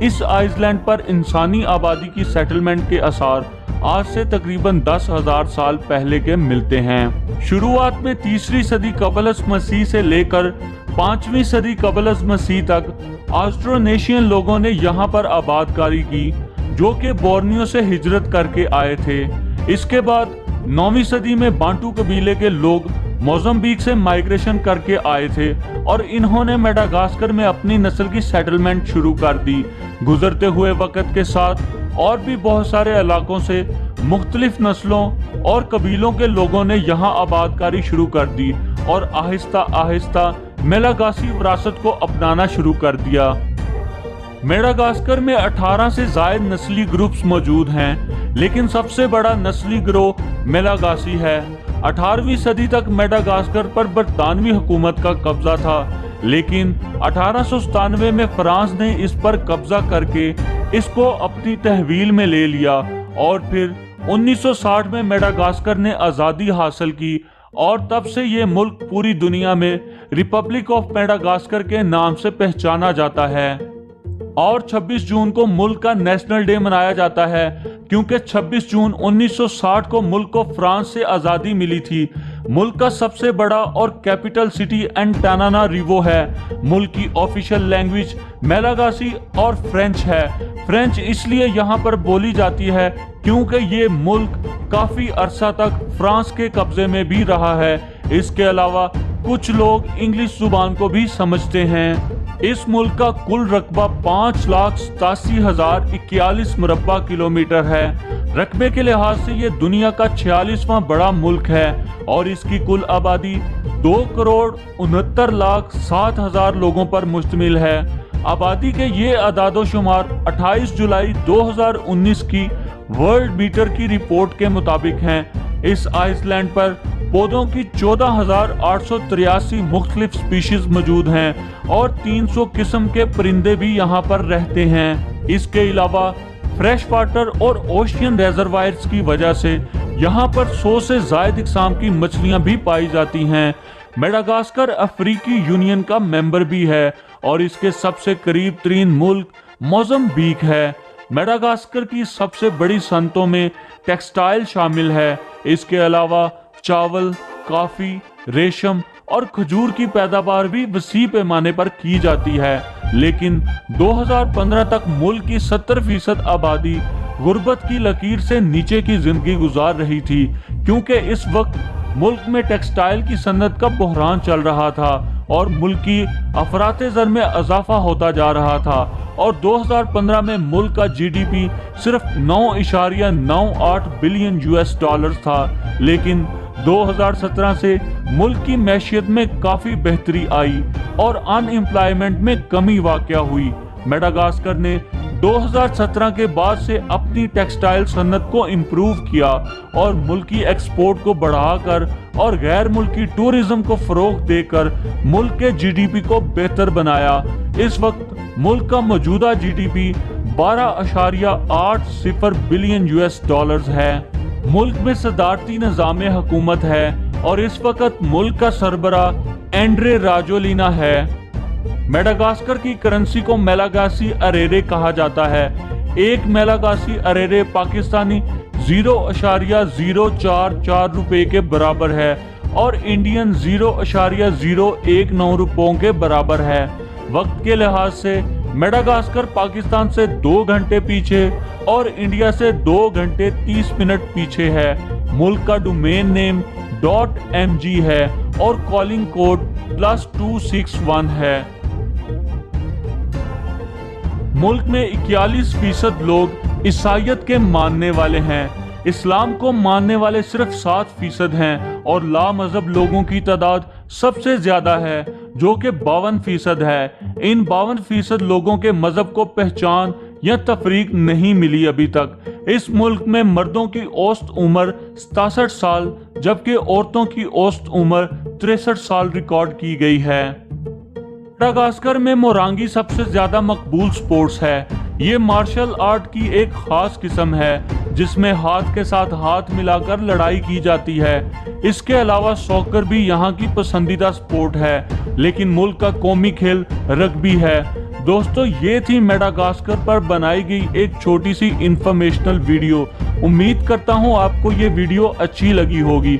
इस आइसलैंड पर इंसानी आबादी की सेटलमेंट के आसार आज से तकरीबन 10,000 साल पहले के मिलते हैं। शुरुआत में 3री सदी कबल मसीह से लेकर 5वीं सदी कबल मसीह तक ऑस्ट्रोनेशियन लोगों ने यहाँ पर आबादकारी की, जो कि बोर्नियो से हिजरत करके आए थे। इसके बाद 9वीं सदी में बांटू कबीले के लोग मोज़म्बिक से माइग्रेशन करके आए थे और इन्होंने मेडागास्कर में अपनी नस्ल की सेटलमेंट शुरू कर दी। गुजरते हुए वक्त के साथ और भी बहुत सारे इलाकों से मुख्तलिफ नस्लों और कबीलों के लोगों ने यहाँ आबादकारी शुरू कर दी और आहिस्ता आहिस्ता मेलागासी विरासत को अपनाना शुरू कर दिया। मेडागास्कर में 18 से ज़ायद नस्ली ग्रुप्स मौजूद हैं, लेकिन सबसे बड़ा नस्ली गिरोह मेलागासी है। 18वीं सदी तक मेडागास्कर पर बरतानवी हुकूमत का कब्जा था, लेकिन 1897 में फ्रांस ने इस पर कब्जा करके इसको अपनी तहवील में ले लिया और फिर 1960 में मेडागास्कर ने आज़ादी हासिल की और तब से ये मुल्क पूरी दुनिया में रिपब्लिक ऑफ मेडागास्कर के नाम से पहचाना जाता है। और 26 जून को मुल्क का नेशनल डे मनाया जाता है, क्योंकि 26 जून 1960 को मुल्क को फ्रांस से आज़ादी मिली थी। मुल्क का सबसे बड़ा और कैपिटल सिटी एंटानानारिवो है। मुल्क की ऑफिशियल लैंग्वेज मेलागासी और फ्रेंच है। फ्रेंच इसलिए यहाँ पर बोली जाती है क्योंकि ये मुल्क काफ़ी अरसा तक फ्रांस के कब्जे में भी रहा है। इसके अलावा कुछ लोग इंग्लिश जुबान को भी समझते हैं। इस मुल्क का कुल रकबा 5,87,041 मुरब्बा किलोमीटर है। रकबे के लिहाज से ये दुनिया का 46वां बड़ा मुल्क है और इसकी कुल आबादी 2,69,07,000 लोगों पर मुश्तमिल है। आबादी के ये आदादोशुमार 28 जुलाई 2019 की वर्ल्ड मीटर की रिपोर्ट के मुताबिक हैं। इस आइसलैंड पर पौधों की 14,883 मुख्तलिफ स्पीशीज मौजूद हैं और 300 किस्म के परिंदे भी यहाँ पर रहते हैं। इसके अलावा फ्रेश वाटर और ओशियन रिजर्वायर्स की वजह से यहाँ पर 100 से ज़ायद इकसाम की मछलियाँ भी पाई जाती हैं। मेडागास्कर अफ्रीकी यूनियन का मेंबर भी है और इसके सबसे करीब तरीन मुल्क मोज़म्बिक है। मेडागास्कर की सबसे बड़ी सनतों में टेक्सटाइल शामिल है। इसके अलावा चावल, काफ़ी, रेशम और खजूर की पैदावार भी वसी पैमाने पर की जाती है। लेकिन 2015 तक मुल्क की 70% आबादी गुर्बत की लकीर से नीचे की जिंदगी गुजार रही थी, क्योंकि इस वक्त मुल्क में टेक्सटाइल की सनत का बहरान चल रहा था और मुल्क की अफरात-ए-ज़र में इजाफा होता जा रहा था और 2015 में मुल्क का जीडीपी सिर्फ 9.98 बिलियन यूएस डॉलर था। लेकिन 2017 से मुल्क की मैशियत में काफ़ी बेहतरी आई और अनएम्प्लॉयमेंट में कमी वाक़या हुई। मेडागास्कर ने 2017 के बाद से अपनी टेक्सटाइल सनत को इम्प्रूव किया और मुल्की एक्सपोर्ट को बढ़ाकर और गैर मुल्की टूरिज्म को फ़रोग़ देकर मुल्क के जीडीपी को बेहतर बनाया। इस वक्त मुल्क का मौजूदा जीडीपी 12.80 बिलियन यूएस डॉलर्स है। मुल्क में सदारती निज़ाम हुकूमत है और इस वक्त मुल्क का सरबरा एंड्रे राजोलिना है। मेडागास्कर की करेंसी को मेलागासी अरेरे कहा जाता है। एक मेलागासी अरेरे पाकिस्तानी 0.044 रुपए के बराबर है और इंडियन 0.019 रुपयों के बराबर है। वक्त के लिहाज से मेडागास्कर पाकिस्तान से 2 घंटे पीछे और इंडिया से 2 घंटे 30 मिनट पीछे है। मुल्क का डोमेन नेम .mg है और कॉलिंग कोड +261 है। मुल्क में 41% लोग ईसाईयत के मानने वाले हैं। इस्लाम को मानने वाले सिर्फ 7% हैं और लामज़हब लोगों की तादाद सबसे ज़्यादा है, जो कि 52% है। इन 52% लोगों के मज़हब को पहचान या तफरीक नहीं मिली अभी तक। इस मुल्क में मर्दों की औसत उम्र 67 साल जबकि औरतों की औसत उम्र 63 साल रिकॉर्ड की गई है। मेडागास्कर में मोरांगी सबसे ज़्यादा मकबूल स्पोर्ट्स है। ये मार्शल आर्ट की एक ख़ास किस्म है जिसमें हाथ के साथ हाथ मिलाकर लड़ाई की जाती है। इसके अलावा सॉकर भी यहाँ की पसंदीदा स्पोर्ट है, लेकिन मुल्क का कौमी खेल रग्बी है। दोस्तों ये थी मेडागास्कर पर बनाई गई एक छोटी सी इंफॉर्मेशनल वीडियो। उम्मीद करता हूँ आपको ये वीडियो अच्छी लगी होगी।